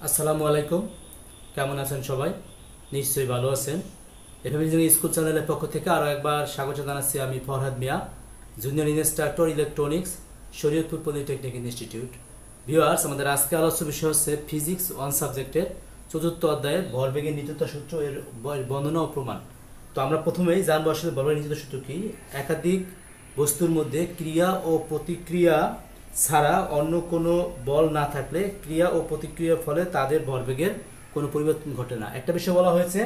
আসসালামু আলাইকুম। কেমন আছেন সবাই? নিশ্চয়ই ভালো আছেন। এভাবে স্কুল চ্যানেলের পক্ষ থেকে আরও একবার স্বাগত জানাচ্ছি আমি Farhad Mia, junior instructor electronics, Shariatpur polytechnic institute. Viewers, আমাদের আজকে আলোচ্য বিষয় হচ্ছে ফিজিক্স 1 সাবজেক্টের চতুর্থ অধ্যায়ের ভরবেগের নিত্যতা সূত্র এর বর্ণনা ও প্রমাণ। তো আমরা প্রথমেই জানবো আসলে ভরবেগের নিত্যতা সূত্র কি। একাধিক বস্তুর মধ্যে ক্রিয়া ও প্রতিক্রিয়া ছাড়া অন্য কোনো বল না থাকলে ক্রিয়া ও প্রতিক্রিয়ার ফলে তাদের ভরবেগের কোনো পরিবর্তন ঘটে না। একটা বিষয় বলা হয়েছে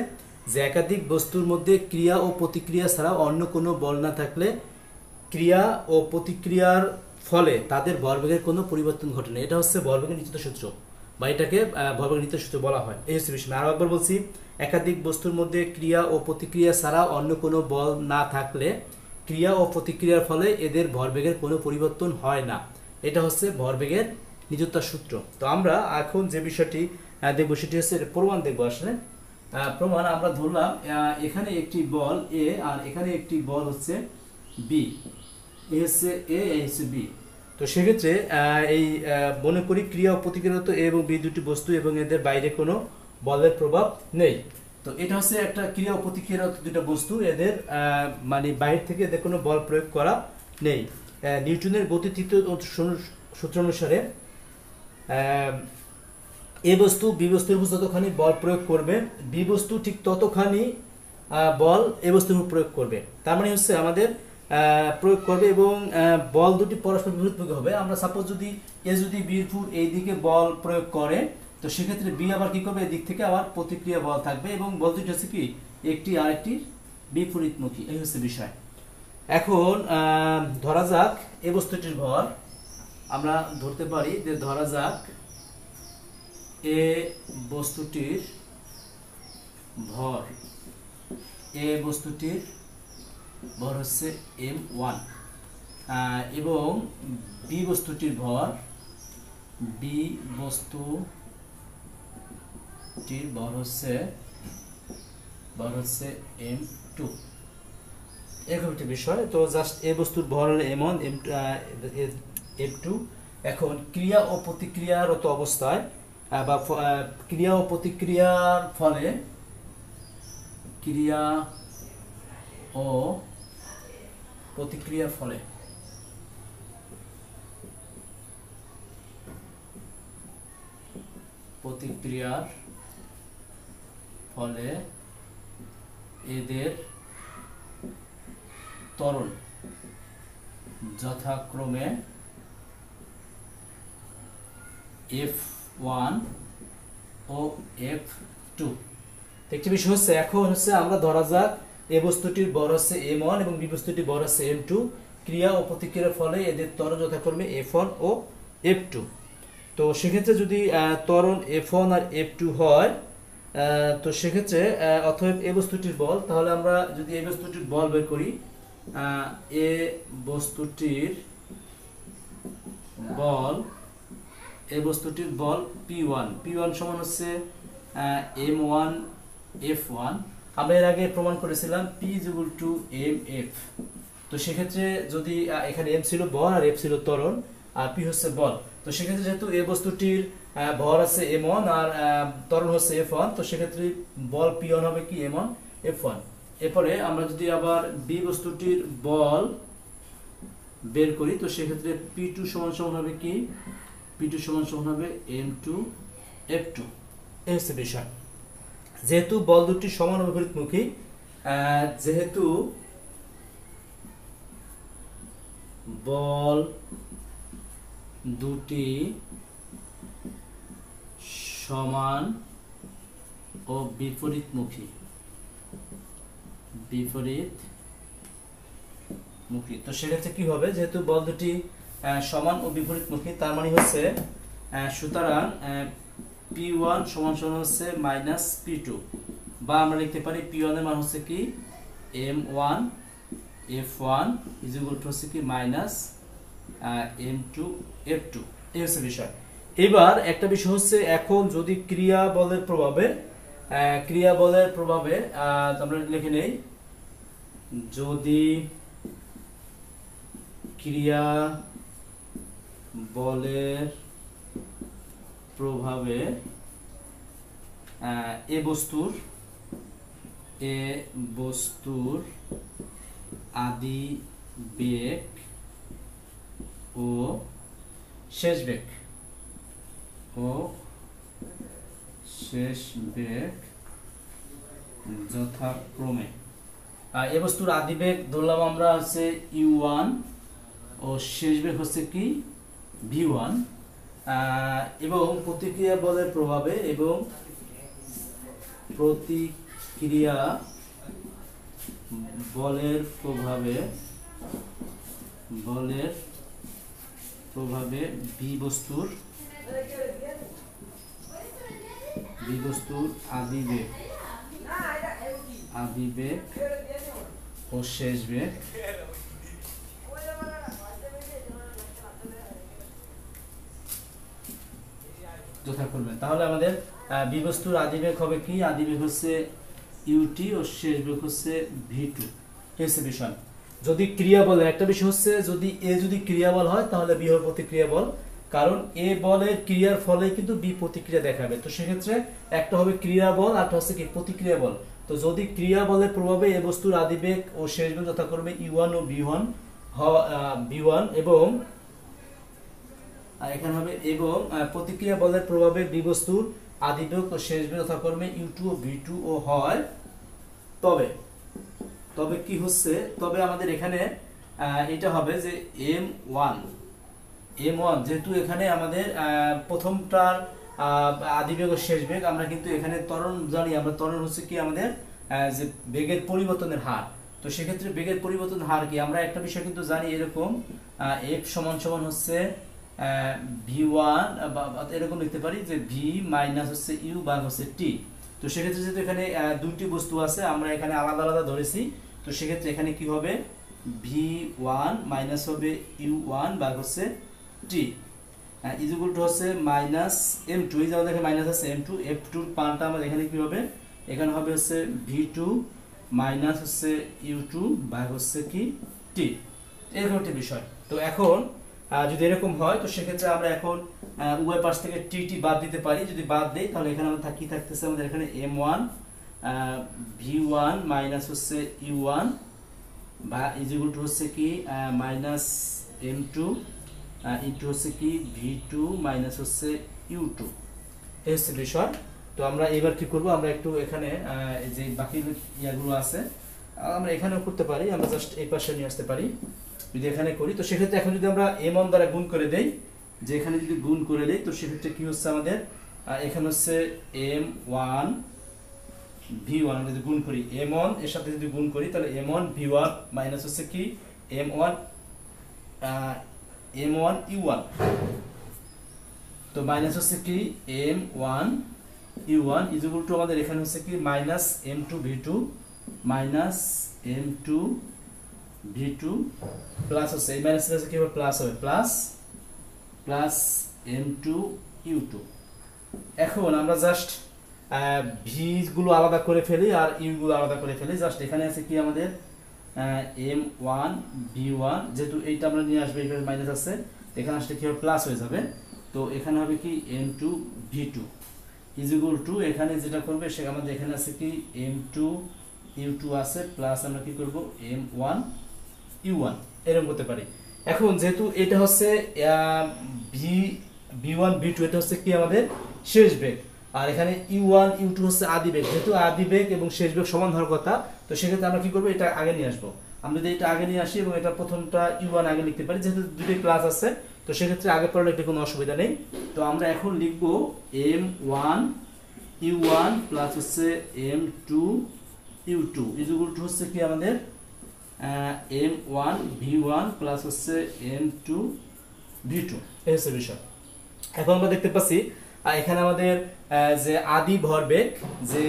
যে একাধিক বস্তুর মধ্যে ক্রিয়া ও প্রতিক্রিয়া ছাড়া অন্য কোনো বল না থাকলে ক্রিয়া ও প্রতিক্রিয়ার ফলে তাদের ভরবেগের কোনো পরিবর্তন ঘটে না। এটা হচ্ছে ভরবেগের নিত্যতা সূত্র, বা এটাকে ভরবেগের নিত্যতা সূত্র বলা হয়। এই হচ্ছে বিষয়। আরো একবার বলছি, একাধিক বস্তুর মধ্যে ক্রিয়া ও প্রতিক্রিয়া ছাড়া অন্য কোনো বল না থাকলে ক্রিয়া ও প্রতিক্রিয়ার ফলে এদের ভরবেগের কোনো পরিবর্তন হয় না। এটা হচ্ছে ভরবেগের নিত্যতা সূত্র। তো আমরা এখন যে বিষয়টি দেখবো সেটি হচ্ছে প্রমাণ দেখবো। আসলে প্রমাণ আমরা ধরলাম এখানে একটি বল এ আর এখানে একটি বল হচ্ছে বি। এ হচ্ছে এ, এ হচ্ছে বি। তো সেক্ষেত্রে এই মনে করি ক্রিয়া ও প্রতিক্রিয়ারত এ এবং বি দুটি বস্তু এবং এদের বাইরে কোনো বলের প্রভাব নেই। তো এটা হচ্ছে একটা ক্রিয়া ও প্রতিক্রিয়ারত দুটো বস্তু, এদের মানে বাইরে থেকে এদের কোনো বল প্রয়োগ করা নেই। নিউটনের গতি তৃতীয় সূত্র অনুসারে এ বস্তু বি বস্তুর উপর যতখানি বল প্রয়োগ করবে, বি বস্তু ঠিক ততখানি বল এ বস্তুর উপর প্রয়োগ করবে। তার মানে হচ্ছে আমাদের প্রয়োগ করবে এবং বল দুটি পরস্পর বিপরীতমুখী হবে। আমরা সাপোজ যদি এ যদি বির উপর এই দিকে বল প্রয়োগ করে, তো সেক্ষেত্রে বি আবার কি করবে, এদিক থেকে আবার প্রতিক্রিয়া বল থাকবে এবং বল দুটি হচ্ছে কি একটি আরেকটির বিপরীতমুখী। এই হচ্ছে বিষয়। এখন ধরা যাক এ বস্তুটির ভর আমরা ধরতে পারি যে ধরা যাক এ বস্তুটির ভর, এ বস্তুটির ভর হচ্ছে m1 এবং বি বস্তুটির ভর, বি বস্তুটির ভর হচ্ছে m2। এরকম একটি বিষয়। তো জাস্ট এ বস্তুর ভর হলো m1, m2। এখন ক্রিয়া ও প্রতিক্রিয়ারত অবস্থায় বা ক্রিয়া ও প্রতিক্রিয়ার ফলে, ক্রিয়া ও প্রতিক্রিয়ার ফলে এদের ত্বরণ যথাক্রমে F1 ও F2। একটি বিষয় হচ্ছে, এখন হচ্ছে আমরা ধরা যাক এ বস্তুটির ভর হচ্ছে m1 এবং বি বস্তুটির ভর হচ্ছে m2। ক্রিয়া ও প্রতিক্রিয়ার ফলে এদের ত্বরণ যথাক্রমে F1 ও F2। তো সেক্ষেত্রে যদি ত্বরণ F1 আর F2 হয়, তো সেক্ষেত্রে অতএব এ বস্তুটির বল, তাহলে আমরা যদি এই বস্তুটির বল বের করি, এ বস্তুটির বল, এই বস্তুটির বল P1 সমান হচ্ছে m1 F1। আমরা এর আগে প্রমাণ করেছিলাম P = mF। তো সেক্ষেত্রে যদি এখানে m ছিল বল আর f ছিল ত্বরণ আর P হচ্ছে বল, তো সেক্ষেত্রে যেহেতু এই বস্তুটির ভর আছে m1 আর ত্বরণ হচ্ছে F1, তো সেক্ষেত্রে বল P1 হবে কি m1 F1। এরপরে আমরা যদি আবার বি বস্তুটির বল বের করি, তো সেক্ষেত্রে P2 সমান হবে কি, P2 সমান হবে m2 F2। এই হচ্ছে বিষয়। যেহেতু বল দুটি সমান ও বিপরীতমুখী, যেহেতু বল দুটি সমান ও বিপরীতমুখী, তো সেক্ষেত্রে কি হবে, যেহেতু বল দুটি সমান ও বিপরীতমুখী, তার মানে হচ্ছে সুতরাং P1 সমান হচ্ছে -P2, বা আমরা লিখতে পারি P1 এর মান হচ্ছে কি m1 F1 হচ্ছে কি -m2 F2। এই হচ্ছে বিষয়। এবার একটা বিষয় হচ্ছে, এখন যদি ক্রিয়া বলের প্রভাবে আমরা লিখে নেই, যদি ক্রিয়া বলের প্রভাবে এ বস্তুর আদি বেগ ও শেষ বেগ যথাক্রমে এ বস্তুর আদি বেগ ধরলাম আমরা হচ্ছে u1 ও শেষ বেগ হচ্ছে কি v1 এবং প্রতিক্রিয়া বলের প্রভাবে বি বস্তুর আদি বেগ ও শেষ বেগ যথাক্রমে। তাহলে আমাদের বি বস্তুর আদি বেগ হবে কি, আদি বেগ হচ্ছে ut ও শেষ বেগ হচ্ছে v2। এই হচ্ছে বিষয়। যদি ক্রিয়া বলের একটা বিষয় হচ্ছে যদি এ যদি ক্রিয়া বল হয় তাহলে বি হবে প্রতিক্রিয়া বল, কারণ এ বলের ক্রিয়ার ফলে কিন্তু বি প্রতিক্রিয়া দেখাবে। তো সেক্ষেত্রে একটা হবে ক্রিয়া বল আর একটা হচ্ছে কি প্রতিক্রিয়া বল। তো যদি ক্রিয়া বলের প্রভাবে এ বস্তুর আদি বেগ ও শেষ বেগ যথাক্রমে u1 ও v1 এবং এখানে হবে এবং প্রতিক্রিয়া বলের প্রভাবে বি বস্তুর আদি বেগ ও শেষ বেগ যথাক্রমে u2 ও v2 ও হয়, তবে কি হচ্ছে, তবে আমাদের এখানে এটা হবে যে m1 যেহেতু এখানে আমাদের প্রথমটার আদি বেগ ও শেষ বেগ, আমরা কিন্তু এখানে ত্বরণ জানি, আমরা ত্বরণ হচ্ছে কি আমাদের যে বেগের পরিবর্তনের হার। তো সেক্ষেত্রে বেগের পরিবর্তনের হার কি আমরা একটা বিষয় কিন্তু জানি এরকম f সমান সমান হচ্ছে v1 এরকম লিখতে পারি যে v মাইনাস হচ্ছে u ভাগ হচ্ছে t। তো সেক্ষেত্রে যেহেতু এখানে দুইটি বস্তু আছে আমরা এখানে আলাদা আলাদা ধরেছি, তো সেক্ষেত্রে এখানে কি হবে v1 মাইনাস হবে u1 ভাগ হচ্ছে t ইকুয়াল টু হচ্ছে মাইনাস m2, এই যে আমাদের এখানে মাইনাস আছে m2, f2 এর মানটা আমাদের এখানে কি হবে, এখানে হবে হচ্ছে v2 মাইনাস হচ্ছে u2 ভাগ হচ্ছে কি t। এরকম একটা বিষয়। তো এখন যদি এরকম হয় তো সেক্ষেত্রে আমরা এখন উভয় পাশ থেকে tt বাদ দিতে পারি। যদি বাদ দেই তাহলে এখানে আমাদের কি থাকতেছে, আমাদের এখানে m1 v1 মাইনাস হচ্ছে u1 বা ইকুয়াল টু হচ্ছে কি মাইনাস m2 ইনটু হচ্ছে কি v2 মাইনাস হচ্ছে u2। এই হচ্ছে বিষয়। তো আমরা এবার কি করব, আমরা একটু এখানে যে বাকি ইয়াগুলো আছে আমরা এখানেও করতে পারি, আমরা জাস্ট এই পাশে নিয়ে আসতে পারি। যদি এখানে করি তো সেক্ষেত্রে এখন যদি আমরা m1 দ্বারা গুণ করে দেই, যে এখানে যদি গুণ করে দেই তো সেক্ষেত্রে কি হচ্ছে আমাদের এখানে হচ্ছে m1 v1 যদি গুণ করি m1 এর সাথে যদি গুণ করি তাহলে m1 v1 মাইনাস হচ্ছে কি m1 u1, তো মাইনাস হচ্ছে কি m1 u1 ইকুয়াল টু আমাদের এখানে হচ্ছে কি minus m2 v2 minus m2 v2 plus হচ্ছে এই মাইনাস আছে কি হবে প্লাস হবে প্লাস m2 u2। এখন আমরা জাস্ট ভি গুলো আলাদা করে ফেলি আর ইউ গুলো আলাদা করে ফেলি। জাস্ট এখানে আছে কি আমাদের m1 v1, যেহেতু এইটা আমরা নিয়ে আসবে এখানে মাইনাস আছে, এখানে আসলে কি হবে প্লাস হয়ে যাবে। তো এখানে হবে কি m2 v2 ইকুয়াল টু এখানে যেটা করবে সে আমাদের এখানে আছে কি m2 u2 আছে প্লাস আমরা কি করব m1 u1 এরকম করতে পারি। এখন যেহেতু এটা হচ্ছে v1 v2 এটা হচ্ছে কি আমাদের শেষ বেগ, আর এখানে u1 u2 হচ্ছে আদি বেগ, যেহেতু আদি বেগ এবং শেষ বেগ সমান হওয়ার কথা, তো সেক্ষেত্রে আমরা কি করব এটা আগে নিয়ে আসবো। আমরা যদি এটা আগে নিয়ে আসি এবং এটা প্রথমটা u1 আগে লিখতে পারি, যেহেতু দুটোই প্লাস আছে তো সেক্ষেত্রে আগে পড়লে এটা কোনো অসুবিধা নেই। তো আমরা এখন লিখব m1 u1 প্লাস হচ্ছে m2 u2 ইকুয়াল টু হচ্ছে কি আমাদের m1 v1 প্লাস হচ্ছে m2 v2। এই হচ্ছে বিষয়। এখন আমরা দেখতে পাচ্ছি এখানে আমাদের যে আদি ভরবেগ যে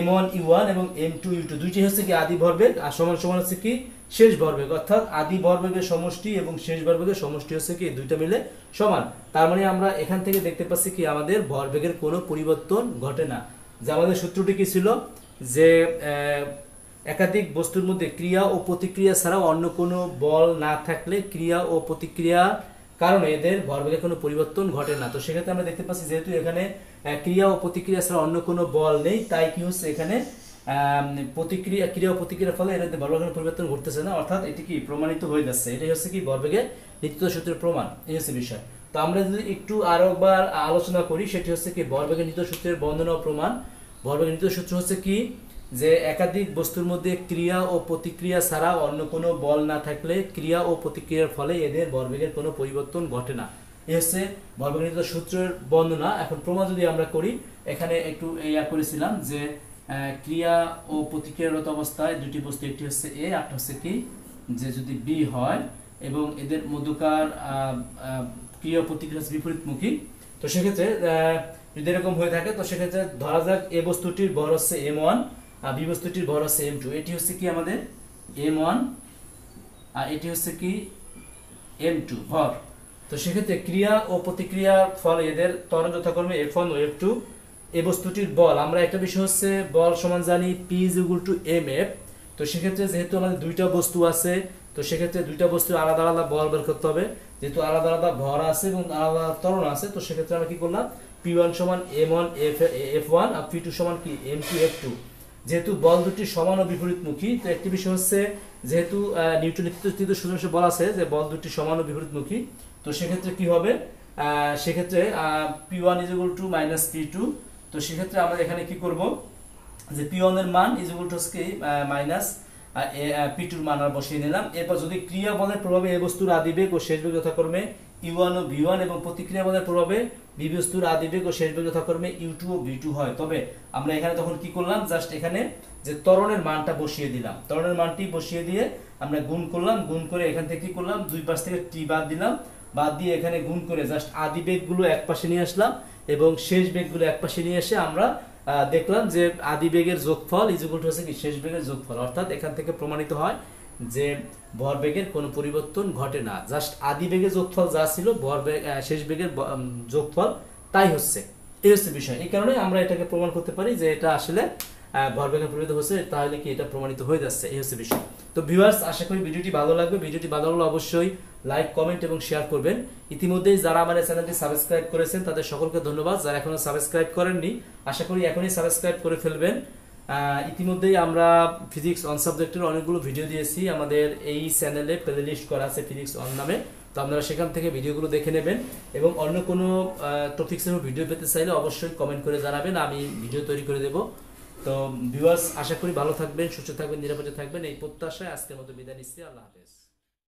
m1 u1 এবং m2 u2 দুইটি হচ্ছে কি আদি ভরবেগ, আর সমান সমান হচ্ছে কি শেষ ভরবেগ, অর্থাৎ আদি ভরবেগের সমষ্টি এবং শেষ ভরবেগের সমষ্টি হচ্ছে কি দুইটা মিলে সমান। তার মানে আমরা এখান থেকে দেখতে পাচ্ছি কি আমাদের ভরবেগের কোনো পরিবর্তন ঘটে না। যে আমাদের সূত্রটি কি ছিল যে একাধিক বস্তুর মধ্যে ক্রিয়া ও প্রতিক্রিয়া ছাড়াও অন্য কোনো বল না থাকলে ক্রিয়া ও প্রতিক্রিয়া কারণে এদের ভরবেগের কোনো পরিবর্তন ঘটে না। তো সেক্ষেত্রে আমরা দেখতে পাচ্ছি যেহেতু এখানে ক্রিয়া ও প্রতিক্রিয়া ছাড়া অন্য কোনো বল নেই, তাই কি হচ্ছে এখানে ক্রিয়া ও প্রতিক্রিয়ার ফলে এর ভরবেগের পরিবর্তন ঘটতেছে না, অর্থাৎ এটি কি প্রমাণিত হয়ে যাচ্ছে। এটাই হচ্ছে কি ভরবেগের নিত্যতা সূত্রের প্রমাণ, এই হচ্ছে বিষয়। তো আমরা যদি একটু আরো একবার আলোচনা করি, সেটি হচ্ছে কি ভরবেগের নিত্যতা সূত্রের বর্ণনা ও প্রমাণ। ভরবেগের নিত্যতা সূত্র হচ্ছে কি যে একাধিক বস্তুর মধ্যে ক্রিয়া ও প্রতিক্রিয়া ছাড়া অন্য কোনো বল না থাকলে ক্রিয়া ও প্রতিক্রিয়ার ফলে এদের ভরবেগের কোনো পরিবর্তন ঘটে না। এই হচ্ছে ভরবেগের নিত্যতা সূত্রের বর্ণনা। এখন প্রমাণ যদি আমরা করি, এখানে একটু করেছিলাম যে ক্রিয়া ও প্রতিক্রিয়ারত অবস্থায় দুটি বস্তু, একটি হচ্ছে এ, আরটা হচ্ছে কি যে যদি বি হয় এবং এদের মধ্যকার ক্রিয়া ও প্রতিক্রিয়া বিপরীতমুখী, তো সেক্ষেত্রে যদি এরকম হয়ে থাকে, তো সেক্ষেত্রে ধরা যাক এ বস্তুটির ভর হচ্ছে m1 আর বি বস্তুটির ভর হচ্ছে m2। এটি হচ্ছে কি আমাদের m1 আর এটি হচ্ছে কি m2 ভর। তো সেক্ষেত্রে ক্রিয়া ও প্রতিক্রিয়ার ফলে এদের ত্বরণ যথাক্রমে f1 ও f2। এই বস্তুটির বল, আমরা একটা বিষয় হচ্ছে বল সমান জানি p = mf। তো সেক্ষেত্রে যেহেতু আমাদের দুইটা বস্তু আছে, তো সেক্ষেত্রে দুইটা বস্তুর আলাদা আলাদা বল বের করতে হবে। যেহেতু আলাদা আলাদা ভর আছে এবং আলাদা আলাদা ত্বরণ আছে, তো সেক্ষেত্রে আমরা কি করলাম, p1 সমান m1 f1 আর p2 সমান কি m2 f2। যেহেতু বল দুটি সমান ও বিপরীতমুখী, তো একটি বিষয় হচ্ছে যেহেতু নিউটনের তৃতীয় সূত্রে বলা আছে যে বল দুটি সমান ও বিপরীতমুখী, তো সেক্ষেত্রে কি হবে, সেক্ষেত্রে p1 = -p2। তো সেক্ষেত্রে আমরা এখানে কি করব যে p1 এর মান মাইনাস p2 এর মান বসিয়ে নিলাম। এরপর যদি ক্রিয়া বলের প্রভাবে এ বস্তুর আদিবেগ ও শেষ বেগ যথাক্রমে u1 ও v1 এবং প্রতিক্রিয়া বলের প্রভাবে বি বস্তুর আদিবেগ ও শেষ বেগ যথাক্রমে u2 ও v2 হয়, তবে আমরা এখানে তখন কি করলাম, জাস্ট এখানে যে ত্বরণের মানটা বসিয়ে দিলাম। ত্বরণের মানটি বসিয়ে দিয়ে আমরা গুণ করলাম, গুণ করে এখান থেকে কি করলাম, দুই পাশ থেকে t বাদ দিলাম, বাদ দিয়ে এখানে গুণ করে জাস্ট আদিবেগগুলো একপাশে নিয়ে আসলাম এবং শেষ বেগগুলো একপাশে নিয়ে এসে আমরা দেখলাম যে আদি বেগের যোগফল হচ্ছে কি শেষ বেগের যোগফল। অর্থাৎ এখান থেকে প্রমাণিত হয় যে ভরবেগের কোনো পরিবর্তন ঘটে না, জাস্ট আদি বেগের যোগফল যা ছিল ভরবেগ শেষ বেগের যোগফল তাই হচ্ছে, এই হচ্ছে বিষয়। এই কারণে আমরা এটাকে প্রমাণ করতে পারি যে এটা আসলে ভরবেগের পরিবর্তন হচ্ছে, তাহলে কি এটা প্রমাণিত হয়ে যাচ্ছে, এই হচ্ছে বিষয়। তো ভিউয়ার্স, আশা করি ভিডিওটি ভালো লাগবে। ভিডিওটি ভালো লাগলে অবশ্যই লাইক, কমেন্ট এবং শেয়ার করবেন। ইতিমধ্যেই যারা আমার চ্যানেলটি সাবস্ক্রাইব করেছেন তাদের সকলকে ধন্যবাদ। যারা এখনো সাবস্ক্রাইব করেননি, আশা করি এখনই সাবস্ক্রাইব করে ফেলবেন। ইতিমধ্যেই আমরা ফিজিক্স অন সাবজেক্টের অনেকগুলো ভিডিও দিয়েছি, আমাদের এই চ্যানেলে প্লেলিস্ট করা আছে ফিজিক্স অন নামে, তো আপনারা সেখান থেকে ভিডিওগুলো দেখে নেবেন এবং অন্য কোনো টপিক্সের ভিডিও পেতে চাইলে অবশ্যই কমেন্ট করে জানাবেন, আমি ভিডিও তৈরি করে দেব। তো ভিউয়ার্স, আশা করি ভালো থাকবেন, সুস্থ থাকবেন, নিরাপদে থাকবেন, এই প্রত্যাশায় আজকের মতো বিদায় নিচ্ছি। আল্লাহ হাফেজ।